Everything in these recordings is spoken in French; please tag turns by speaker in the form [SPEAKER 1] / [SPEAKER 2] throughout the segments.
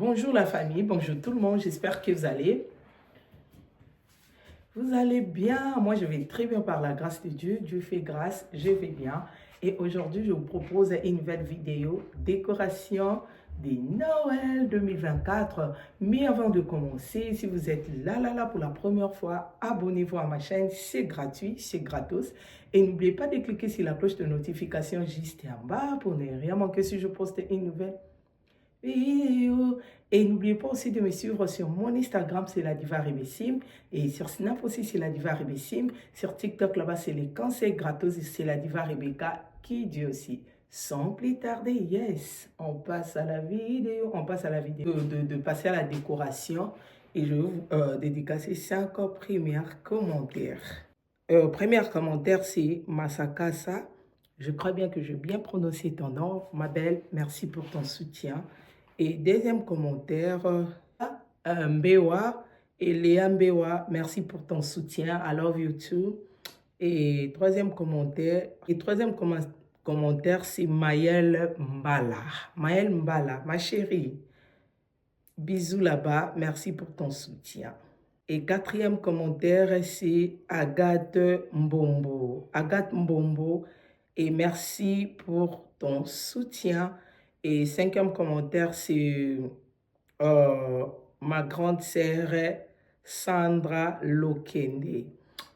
[SPEAKER 1] Bonjour la famille, bonjour tout le monde, j'espère que vous allez bien. Moi je vais très bien par la grâce de Dieu, Dieu fait grâce, je vais bien. Et aujourd'hui je vous propose une nouvelle vidéo décoration de Noël 2024. Mais avant de commencer, si vous êtes là pour la première fois, abonnez-vous à ma chaîne, c'est gratuit, c'est gratos. Et n'oubliez pas de cliquer sur la cloche de notification juste en bas pour ne rien manquer si je poste une nouvelle vidéo. Et n'oubliez pas aussi de me suivre sur mon Instagram, c'est la Diva Rebessim. Et sur Snap aussi, c'est la Diva Rebessim. Sur TikTok, là-bas, c'est les conseils gratos, c'est la Diva Rebecca qui dit aussi. Sans plus tarder, yes, on passe à la vidéo. On passe à la vidéo de passer à la décoration. Et je vais vous dédicacer 5 premiers commentaires. Premier commentaire, c'est Masakasa. Je crois bien que j'ai bien prononcé ton nom. Ma belle, merci pour ton soutien. Et deuxième commentaire, Mbewa et Léa Mbewa, merci pour ton soutien. I love you too. Et troisième commentaire, c'est Maëlle Mbala. Maëlle Mbala, ma chérie, bisous là-bas, merci pour ton soutien. Et quatrième commentaire, c'est Agathe Mbombo. Agathe Mbombo, et merci pour ton soutien. Et cinquième commentaire, c'est ma grande sœur Sandra Lokende.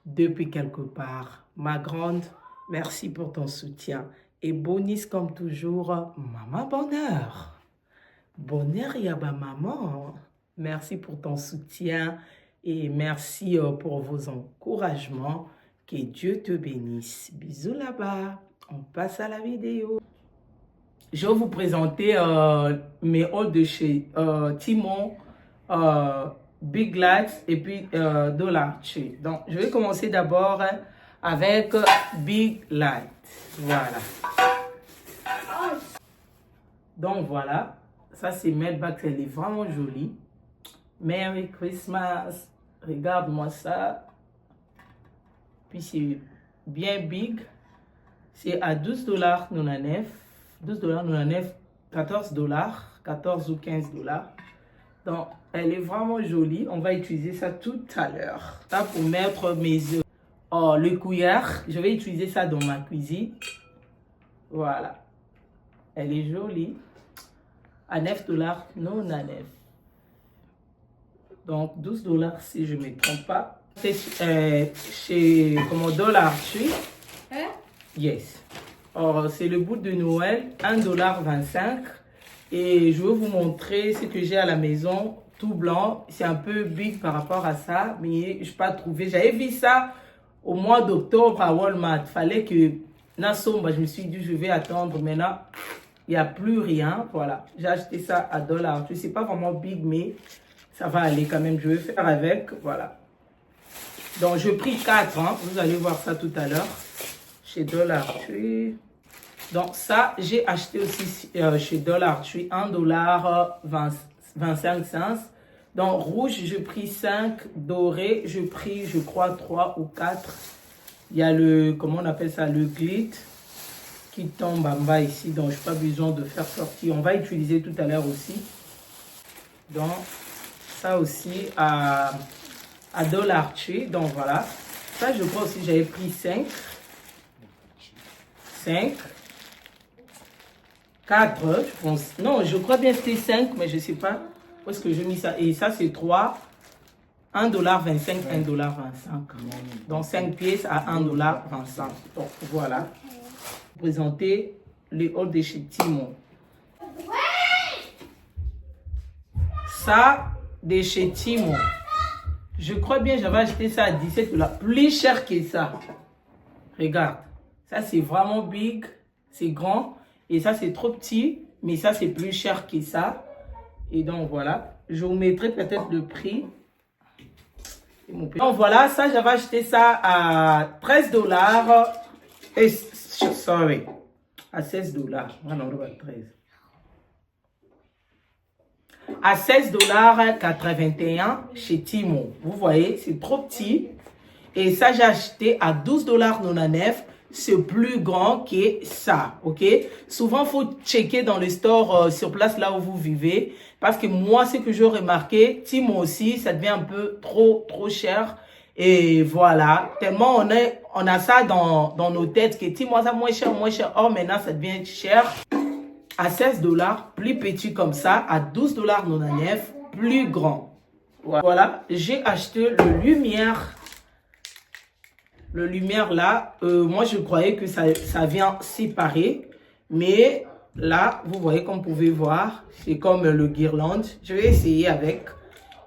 [SPEAKER 1] Depuis quelque part. Ma grande, merci pour ton soutien. Et bonus comme toujours, maman bonheur. Bonheur yaba maman. Merci pour ton soutien et merci pour vos encouragements. Que Dieu te bénisse. Bisous là-bas. On passe à la vidéo. Je vais vous présenter mes hauls de chez Timon, Big Lights et puis Dollar Tree. Donc, je vais commencer d'abord avec Big Light. Voilà. Donc, voilà. Ça, c'est Medback. Elle est vraiment jolie. Merry Christmas. Regarde-moi ça. Puis, c'est bien big. C'est à $12,99. 12,99$, 14$, 14 ou 15$. Donc, elle est vraiment jolie. On va utiliser ça tout à l'heure. Ça pour mettre mes œufs. Oh, le cuillère, je vais utiliser ça dans ma cuisine. Voilà. Elle est jolie. À $9,99. Donc, $12 si je ne me trompe pas. C'est chez Dollar Tree. Hein? Yes. C'est le bout de Noël, $1,25. Et je vais vous montrer ce que j'ai à la maison, tout blanc. C'est un peu big par rapport à ça, mais je n'ai pas trouvé. J'avais vu ça au mois d'octobre à Walmart. Il fallait que Nassomba, je me suis dit, je vais attendre. Maintenant, il n'y a plus rien. Voilà, j'ai acheté ça à $1. Je ne sais pas vraiment big, mais ça va aller quand même. Je vais faire avec. Voilà. Donc, je pris 4. Hein. Vous allez voir ça tout à l'heure. Chez Dollar Tree. Donc ça, j'ai acheté aussi chez Dollar Tree $1,25. Donc rouge, j'ai pris 5. Doré, j'ai pris, je crois, 3 ou 4. Il y a le, comment on appelle ça, le glitter qui tombe en bas ici. Donc je n'ai pas besoin de faire sortir. On va utiliser tout à l'heure aussi. Donc ça aussi à Dollar Tree. Donc voilà. Ça, je crois aussi, j'avais pris 5. 4, je pense. Non, je crois bien que c'était 5, mais je ne sais pas où est-ce que j'ai mis ça. Et ça, c'est 3. $1,25, $1,25. Donc 5 pièces à $1,25. Donc voilà. Présenter les hauls de chez Timon. Ça, de chez Timon. Je crois bien j'avais acheté ça à $17. Plus cher que ça. Regarde. Ça, c'est vraiment big. C'est grand. Et ça, c'est trop petit. Mais ça, c'est plus cher que ça. Et donc, voilà. Je vous mettrai peut-être le prix. Donc, voilà. Ça, j'avais acheté ça à 13 $. Et, sorry. À 16 $. Ah non, 13. À 16,81 $ chez Timo. Vous voyez, c'est trop petit. Et ça, j'ai acheté à 12,99 $. C'est plus grand que ça, ok? Souvent, il faut checker dans le store sur place là où vous vivez. Parce que moi, ce que j'ai remarqué, Timo aussi, ça devient un peu trop cher. Et voilà, tellement on a ça dans nos têtes que Timo, ça moins cher. Or, maintenant, ça devient cher. À 16 $, plus petit comme ça, à 12,99 $, plus grand. Voilà, j'ai acheté le lumière. Le lumière là, moi je croyais que ça vient séparé. Mais là, vous voyez comme vous pouvez voir, c'est comme le guirlande. Je vais essayer avec.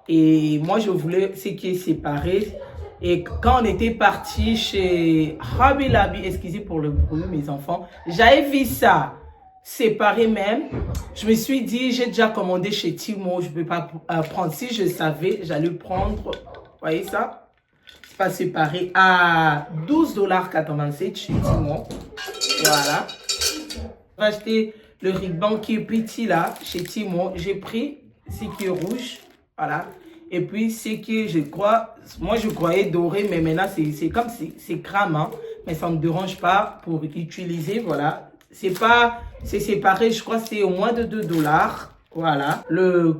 [SPEAKER 1] Et moi je voulais ce qui est séparé. Et quand on était parti chez Hobby Lobby, excusez pour le bruit mes enfants, j'avais vu ça. Séparé même, je me suis dit, j'ai déjà commandé chez Timo, je ne peux pas prendre. Si je savais, j'allais prendre, vous voyez ça? C'est pas séparé, à 12,87 $ chez Timo. Voilà. J'ai acheté le ruban qui est petit là, chez Timo. J'ai pris ce qui est rouge, voilà. Et puis, ce qui, je crois, moi je croyais doré, mais maintenant c'est comme c'est crame, hein, mais ça ne me dérange pas pour utiliser, voilà. C'est séparé, je crois que c'est au moins de 2 $. Voilà.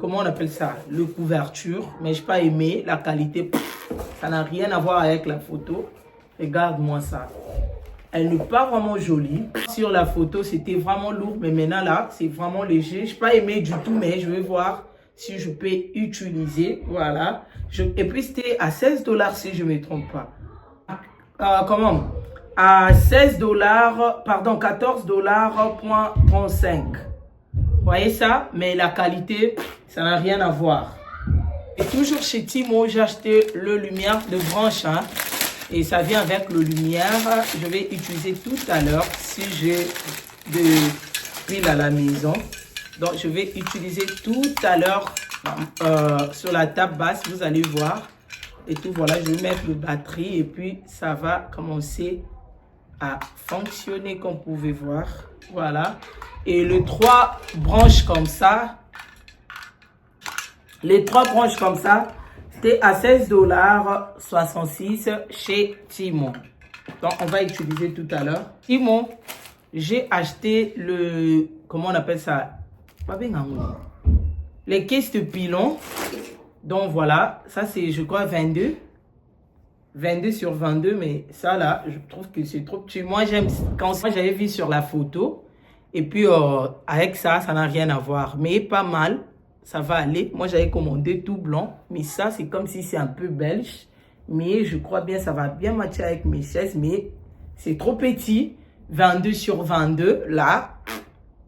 [SPEAKER 1] Comment on appelle ça? Le couverture. Mais je n'ai pas aimé la qualité. Ça n'a rien à voir avec la photo. Regarde-moi ça. Elle n'est pas vraiment jolie. Sur la photo, c'était vraiment lourd. Mais maintenant, là, c'est vraiment léger. Je n'ai pas aimé du tout, mais je vais voir si je peux utiliser. Voilà. Et puis, c'était à 16 $ si je ne me trompe pas. Comment? À 16 $, pardon, 14,35 $. Vous voyez ça? Mais la qualité, ça n'a rien à voir. Et toujours chez Timo, j'ai acheté le lumière de branche. Hein, et ça vient avec le lumière. Je vais utiliser tout à l'heure si j'ai de pile à la maison. Donc, je vais utiliser tout à l'heure sur la table basse. Vous allez voir. Et tout, voilà, je vais mettre le batterie. Et puis, ça va commencer à fonctionner comme vous pouvez voir. Voilà. Et les 3 branches comme ça. Les 3 branches comme ça. C'était à 16,66 $ chez Timo. Donc, on va utiliser tout à l'heure. Timo, j'ai acheté le... Comment on appelle ça? Les caisses de pilon. Donc, voilà. Ça, c'est, je crois, 22 sur 22, mais ça là, je trouve que c'est trop petit. Moi, j'aime quand j'avais vu sur la photo. Et puis, avec ça, ça n'a rien à voir. Mais pas mal, ça va aller. Moi, j'avais commandé tout blanc. Mais ça, c'est comme si c'est un peu belge. Mais je crois bien, ça va bien matcher avec mes chaises. Mais c'est trop petit. 22 sur 22, là,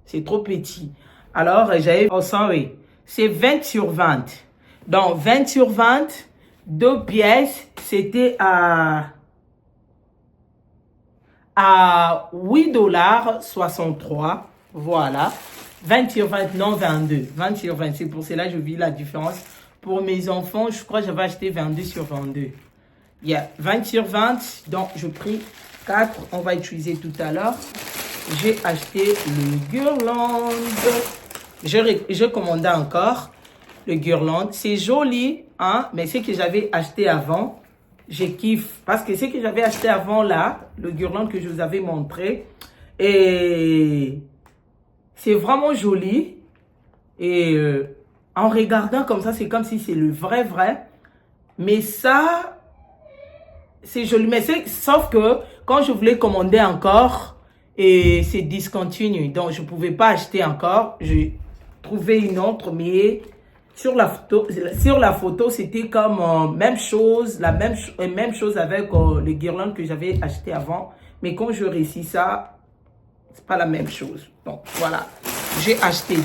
[SPEAKER 1] c'est trop petit. Alors, j'avais... Oh, sorry. C'est 20 sur 20. Donc, 20 sur 20... 2 pièces, c'était à 8,63 $. Voilà. 20 sur 20, non 22. 20 sur 20, c'est pour cela que je vis la différence. Pour mes enfants, je crois que j'avais acheté 22 sur 22. Il y a 20 sur 20, donc je pris 4. On va utiliser tout à l'heure. J'ai acheté le guirlande. Je commandais encore le guirlande. C'est joli. Hein, mais ce que j'avais acheté avant, je kiffe. Parce que ce que j'avais acheté avant là, le guirlande que je vous avais montré, et c'est vraiment joli. Et en regardant comme ça, c'est comme si c'est le vrai. Mais ça, c'est joli. Mais sauf que quand je voulais commander encore, et c'est discontinu. Donc, je ne pouvais pas acheter encore. J'ai trouvé une autre, mais... Sur la photo, c'était comme même chose, même chose avec les guirlandes que j'avais acheté avant. Mais quand je réussis ça, c'est pas la même chose. Donc voilà, j'ai acheté 2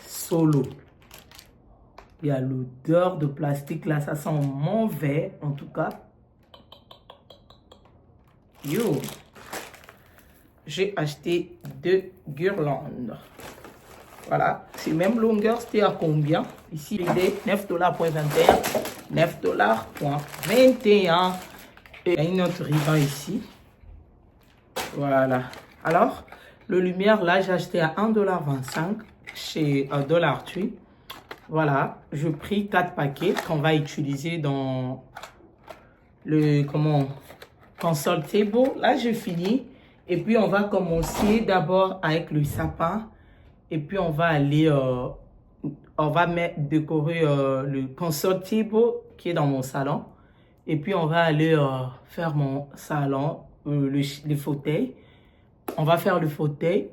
[SPEAKER 1] solo. Il y a l'odeur de plastique là, ça sent mauvais en tout cas. you. J'ai acheté 2 guirlandes. Voilà, c'est même longueur, c'était à combien? Ici, il est $9.21, $9.21. Et il y a une autre ruban ici. Voilà. Alors, le lumière, là, j'ai acheté à $1,25 chez Dollar Tree. Voilà, je pris 4 paquets qu'on va utiliser dans le, console table. Là, j'ai fini. Et puis, on va commencer d'abord avec le sapin. Et puis, on va aller, décorer le console table qui est dans mon salon. Et puis, on va aller faire mon salon, les fauteuils. On va faire le fauteuil.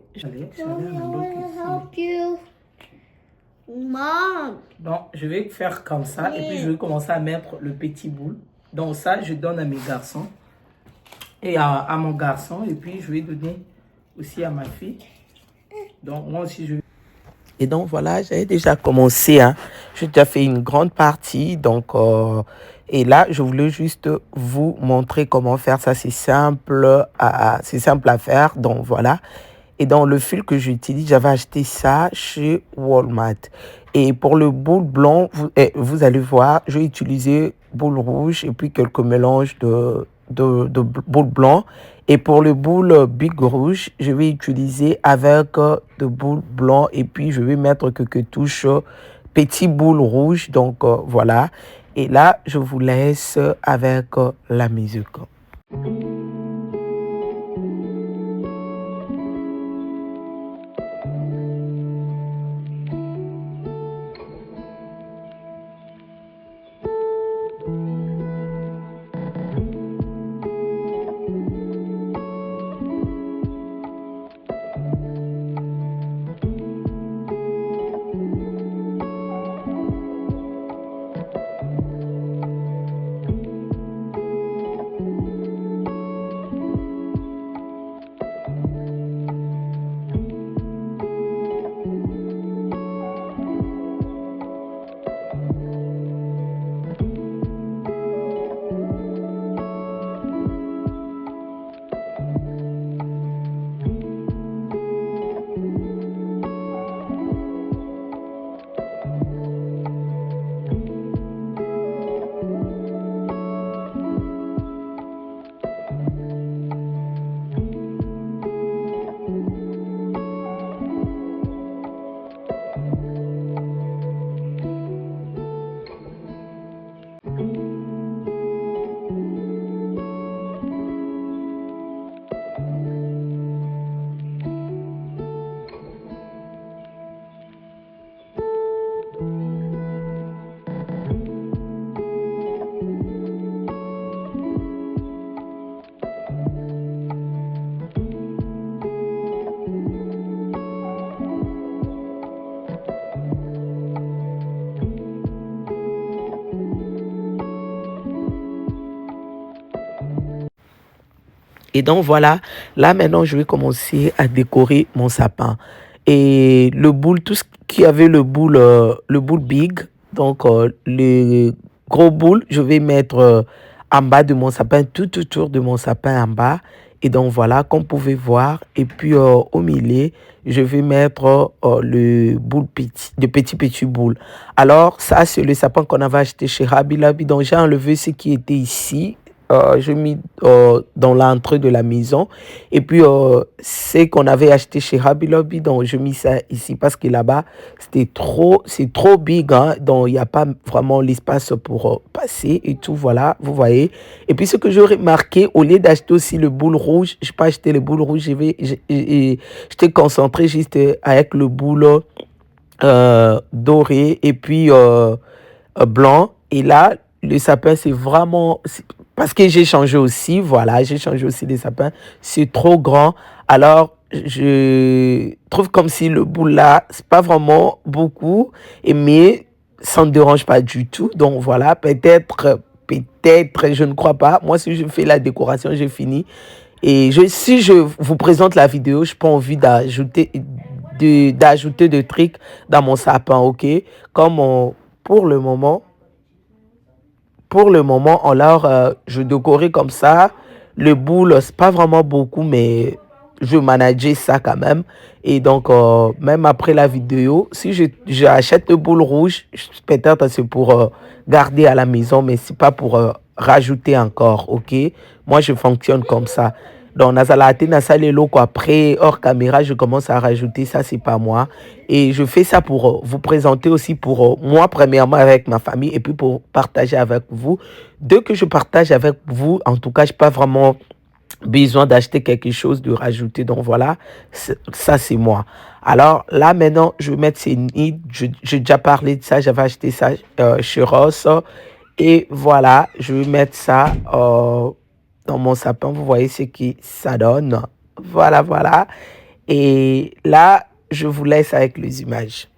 [SPEAKER 2] Mom.
[SPEAKER 1] Donc, je vais faire comme ça. Et puis, je vais commencer à mettre le petit boule. Donc, ça, je donne à mes garçons. Et à mon garçon. Et puis, je vais donner aussi à ma fille. Donc, moi aussi, je... Et donc, voilà, j'avais déjà commencé. Hein. J'ai déjà fait une grande partie. Donc, et là, je voulais juste vous montrer comment faire ça. C'est simple à faire. Donc, voilà. Et dans le fil que j'utilise, j'avais acheté ça chez Walmart. Et pour le boule blanc, vous allez voir, j'ai utilisé boule rouge et puis quelques mélanges de boule blanc. Et pour le boule big rouge, je vais utiliser avec de boule blanc. Et puis, je vais mettre quelques touches petit boule rouge. Donc, voilà. Et là, je vous laisse avec la musique. Et donc voilà, là maintenant je vais commencer à décorer mon sapin. Et le boule, tout ce qui avait le boule big, donc les gros boules, je vais mettre en bas de mon sapin, tout autour de mon sapin en bas. Et donc voilà, comme vous pouvez voir. Et puis au milieu, je vais mettre le boule petit, de petits boules. Alors ça, c'est le sapin qu'on avait acheté chez Hobby Lobby. Donc j'ai enlevé ce qui était ici. Je mis dans l'entrée de la maison. Et puis, c'est qu'on avait acheté chez Hobby Lobby. Donc, je mis ça ici parce que là-bas, c'est trop big. Hein, donc, il n'y a pas vraiment l'espace pour passer et tout. Voilà, vous voyez. Et puis, ce que j'ai remarqué, au lieu d'acheter aussi le boule rouge, je n'ai pas acheté le boule rouge. J'étais concentré juste avec le boule doré et puis blanc. Et là, le sapin, c'est vraiment... Parce que j'ai changé aussi, voilà, j'ai changé aussi les sapins. C'est trop grand. Alors, je trouve comme si le bout là, c'est pas vraiment beaucoup, mais ça ne dérange pas du tout. Donc voilà, peut-être, je ne crois pas. Moi, si je fais la décoration, j'ai fini. Et si je vous présente la vidéo, je n'ai pas envie d'ajouter de trucs dans mon sapin, ok? Comme pour le moment, alors, je décorais comme ça
[SPEAKER 2] Le boule, c'est pas vraiment beaucoup, mais je manageais ça quand même. Et donc, même après la vidéo, si j'achète le boule rouge, peut-être c'est pour garder à la maison, mais c'est pas pour rajouter encore, ok? Moi, je fonctionne comme ça. Donc, nazalate nasale loko après hors caméra, je commence à rajouter ça, c'est pas moi. Et je fais ça pour vous présenter aussi pour moi, premièrement avec ma famille, et puis pour partager avec vous. Dès que je partage avec vous, en tout cas, je n'ai pas vraiment besoin d'acheter quelque chose, de rajouter. Donc voilà, ça c'est moi. Alors là maintenant, je vais mettre ces nids. J'ai déjà parlé de ça, j'avais acheté ça chez Ross. Et voilà, je vais mettre ça dans mon sapin. Vous voyez ce que ça donne. Voilà, voilà. Et là, je vous laisse avec les images.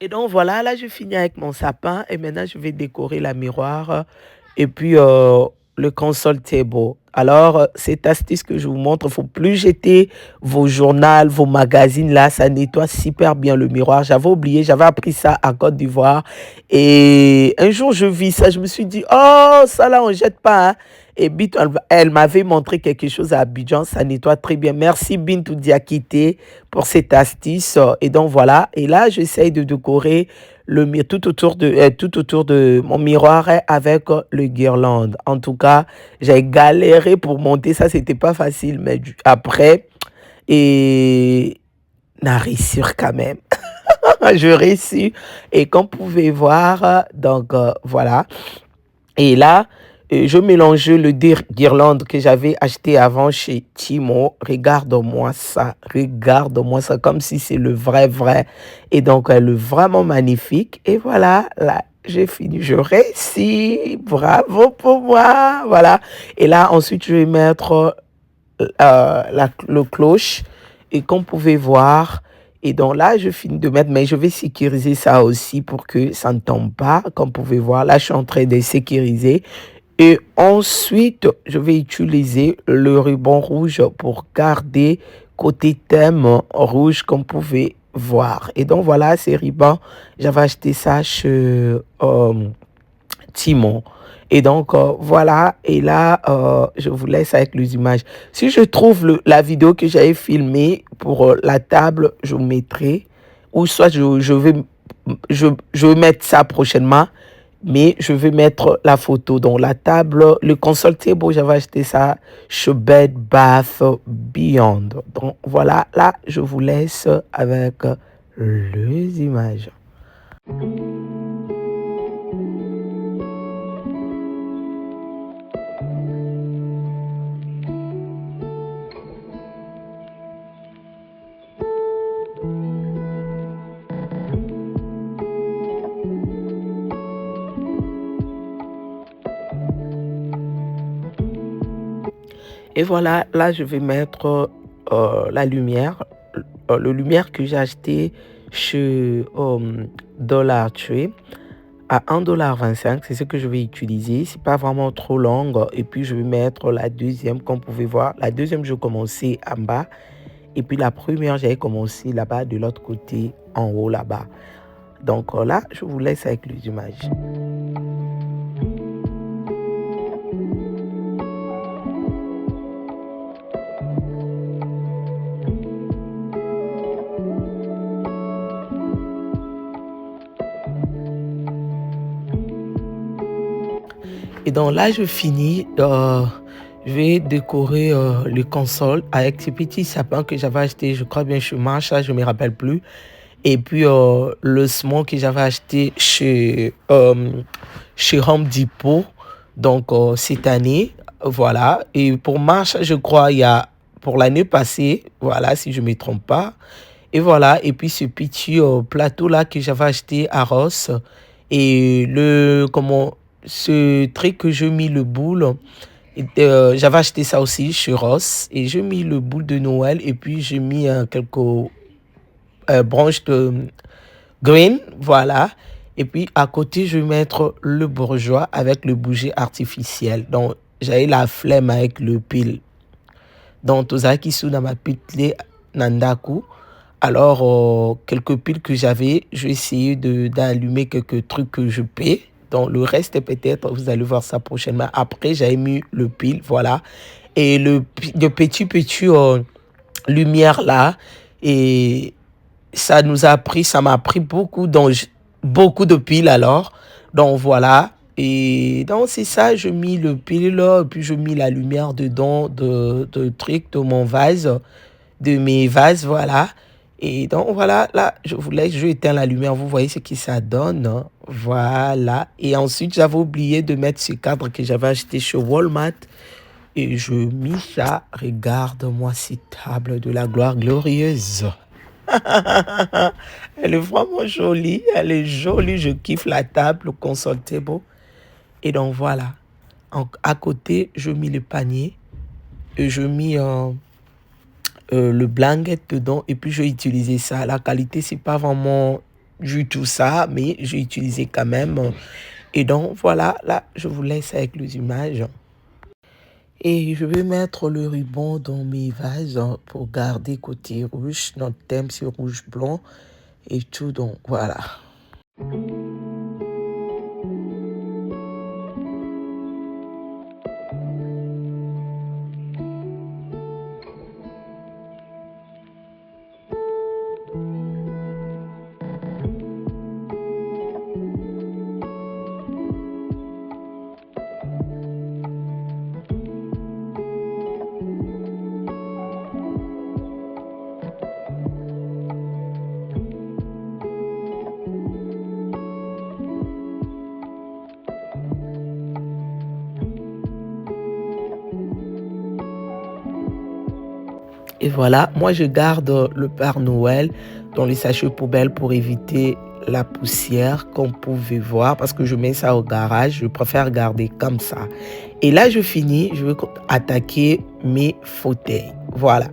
[SPEAKER 2] Et donc voilà, là je finis avec mon sapin et maintenant je vais décorer la miroir et puis le console table. Alors cette astuce que je vous montre, il ne faut plus jeter vos journaux, vos magazines là, ça nettoie super bien le miroir. J'avais oublié, j'avais appris ça à Côte d'Ivoire et un jour je vis ça, je me suis dit, oh ça là on ne jette pas, hein. Et Bintou, elle m'avait montré quelque chose à Abidjan, ça nettoie très bien. Merci Bintou Diakité pour cette astuce. Et donc voilà, et là j'essaye de décorer tout autour de mon miroir avec le guirlande. En tout cas, j'ai galéré pour monter ça, c'était pas facile, mais après, et n'a réussi quand même. Je réussis. Et comme vous pouvez voir, donc voilà. Et là, je mélangeais le guirlande que j'avais acheté avant chez Timo. Regarde-moi ça, comme si c'est le vrai. Et donc, le vraiment magnifique. Et voilà, là, j'ai fini, je réussis. Bravo pour moi. Voilà. Et là, ensuite, je vais mettre le cloche. Et comme vous pouvez voir, et donc là, je finis de mettre, mais je vais sécuriser ça aussi pour que ça ne tombe pas. Comme vous pouvez voir, là, je suis en train de sécuriser. Et ensuite, je vais utiliser le ruban rouge pour garder côté thème rouge, comme vous pouvez voir. Et donc, voilà, ces rubans, j'avais acheté ça chez Timon. Et donc, voilà. Et là, je vous laisse avec les images. Si je trouve la vidéo que j'avais filmée pour la table, je vous mettrai. Ou soit je vais mettre ça prochainement. Mais je vais mettre la photo. Donc, la table, le console table, j'avais acheté ça chez Bed Bath Beyond. Donc, voilà. Là, je vous laisse avec les images. Et voilà, là, je vais mettre la lumière, le lumière que j'ai acheté chez Dollar Tree à 1,25 $. C'est ce que je vais utiliser. C'est pas vraiment trop long. Et puis, je vais mettre la deuxième, comme vous pouvez voir. La deuxième, je commençais en bas. Et puis, la première, j'avais commencé là-bas, de l'autre côté, en haut, là-bas. Donc là, je vous laisse avec les images. Et donc là, je finis. Je vais décorer les consoles avec ces petits sapins que j'avais acheté, je crois bien chez Marshall, je ne me rappelle plus. Et puis le small que j'avais acheté chez Home Depot, donc cette année, voilà. Et pour Marshall, je crois, il y a pour l'année passée, voilà, si je ne me trompe pas. Et voilà, et puis ce petit plateau-là que j'avais acheté à Ross. Et ce truc que je mis le boule, j'avais acheté ça aussi chez Ross. Et je mis le boule de Noël et puis j'ai mis quelques branches de green, voilà. Et puis à côté, je vais mettre le bourgeois avec le bougie artificiel. Donc, j'avais la flemme avec le pile. Donc, tozaki sous dans ma pile nandaku. Alors, quelques piles que j'avais, je vais essayer d'allumer quelques trucs que je peux. Donc, le reste, peut-être, vous allez voir ça prochainement. Après, j'avais mis le pile, voilà. Et le petit lumière là. Et ça m'a pris beaucoup, donc beaucoup de piles alors. Donc, voilà. Et donc, c'est ça, je mis le pile là, et puis je mis la lumière dedans de trucs de mon vase, de mes vases, voilà. Et donc voilà, là, je éteins la lumière, vous voyez ce que ça donne, hein? Voilà. Et ensuite, j'avais oublié de mettre ce cadre que j'avais acheté chez Walmart. Et je mis ça, regarde-moi cette table de la gloire glorieuse. Elle est vraiment jolie, je kiffe la table, le console table. Et donc voilà, à côté, je mis le panier et je mis le blanket dedans et puis j'ai utilisé ça. La qualité, c'est pas vraiment du tout ça, mais j'ai utilisé quand même. Et donc voilà, là, je vous laisse avec les images. Et je vais mettre le ruban dans mes vases pour garder côté rouge. Notre thème, c'est rouge-blanc et tout. Donc voilà. Et voilà, moi je garde le Père Noël dans les sachets poubelles pour éviter la poussière, comme vous pouvez voir, parce que je mets ça au garage, je préfère garder comme ça. Et là, je finis, je vais attaquer mes fauteuils. Voilà.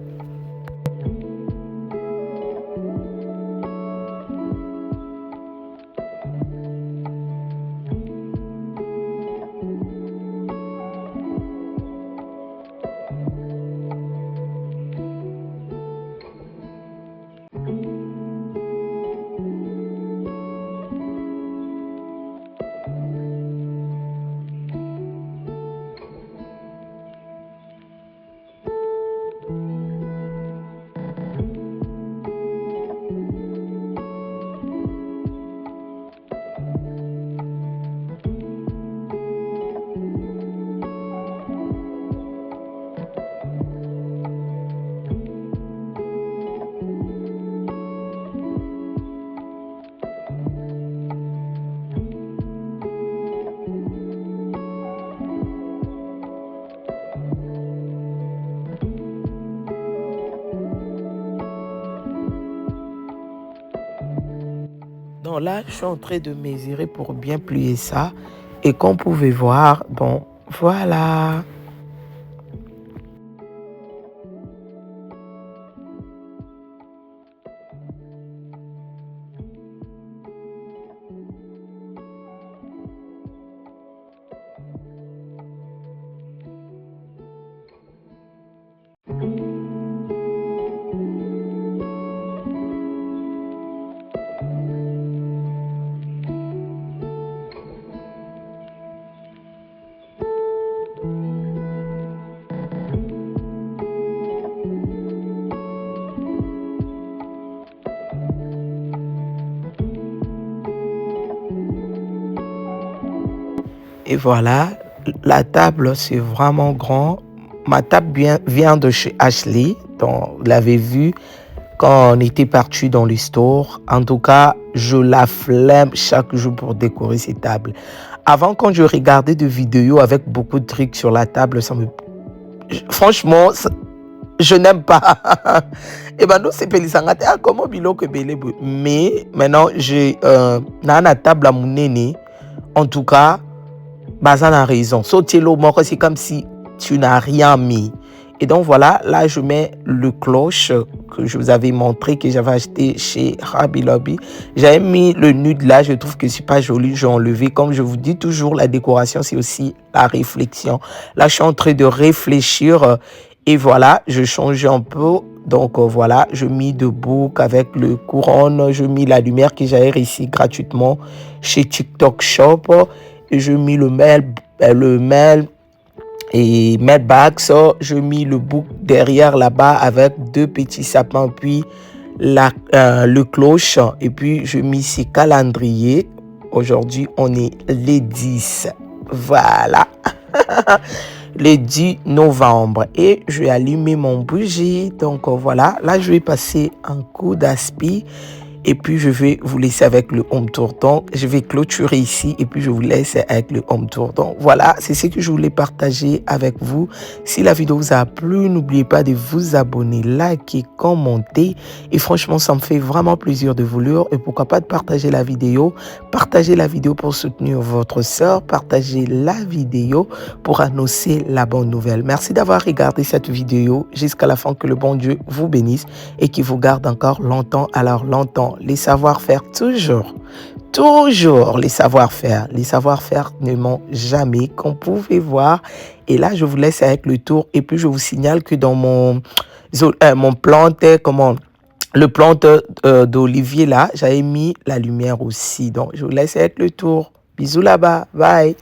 [SPEAKER 2] Donc là, je suis en train de mesurer pour bien plier ça. Et comme vous pouvez voir, bon, voilà. Et voilà, la table, c'est vraiment grand. Ma table vient de chez Ashley. Donc, vous l'avez vu quand on était parti dans les stores. En tout cas, je la flemme chaque jour pour décorer ces tables. Avant, quand je regardais des vidéos avec beaucoup de trucs sur la table, franchement, je n'aime pas. Et ben nous, c'est Pélisangate. Ah, comment bilo que belé. Mais maintenant, j'ai une table à mon nez. En tout cas, Bazan a raison. Sautier-le, c'est comme si tu n'as rien mis. Et donc voilà, là je mets le cloche que je vous avais montré, que j'avais acheté chez Hobby Lobby. J'avais mis le nude là, je trouve que c'est pas joli, j'ai enlevé. Comme je vous dis toujours, la décoration c'est aussi la réflexion. Là je suis en train de réfléchir et voilà, je change un peu. Donc voilà, je mis de boucles avec le couronne, je mis la lumière que j'avais réussi gratuitement chez TikTok Shop. Et je mis le mail et Mailbox, je mis le bouc derrière là-bas avec 2 petits sapins, puis le cloche, et puis je mis ces calendriers. Aujourd'hui, on est les 10. Voilà. Le 10 novembre. Et je vais allumer mon bougie. Donc voilà. Là, je vais passer un coup d'aspi. Et puis, je vais vous laisser avec le home tour. Donc, je vais clôturer ici et puis je vous laisse avec le home tour. Donc, voilà, c'est ce que je voulais partager avec vous. Si la vidéo vous a plu, n'oubliez pas de vous abonner, liker, commenter. Et franchement, ça me fait vraiment plaisir de vous lire. Et pourquoi pas de partager la vidéo. Partagez la vidéo pour soutenir votre sœur. Partagez la vidéo pour annoncer la bonne nouvelle. Merci d'avoir regardé cette vidéo jusqu'à la fin. Que le bon Dieu vous bénisse et qu'il vous garde encore longtemps. Alors longtemps. Les savoir-faire, toujours les savoir-faire. Les savoir-faire ne mentent jamais, comme vous pouvez voir. Et là, je vous laisse avec le tour. Et puis, je vous signale que dans mon plante, le plante d'olivier là, j'avais mis la lumière aussi. Donc, je vous laisse avec le tour. Bisous là-bas. Bye.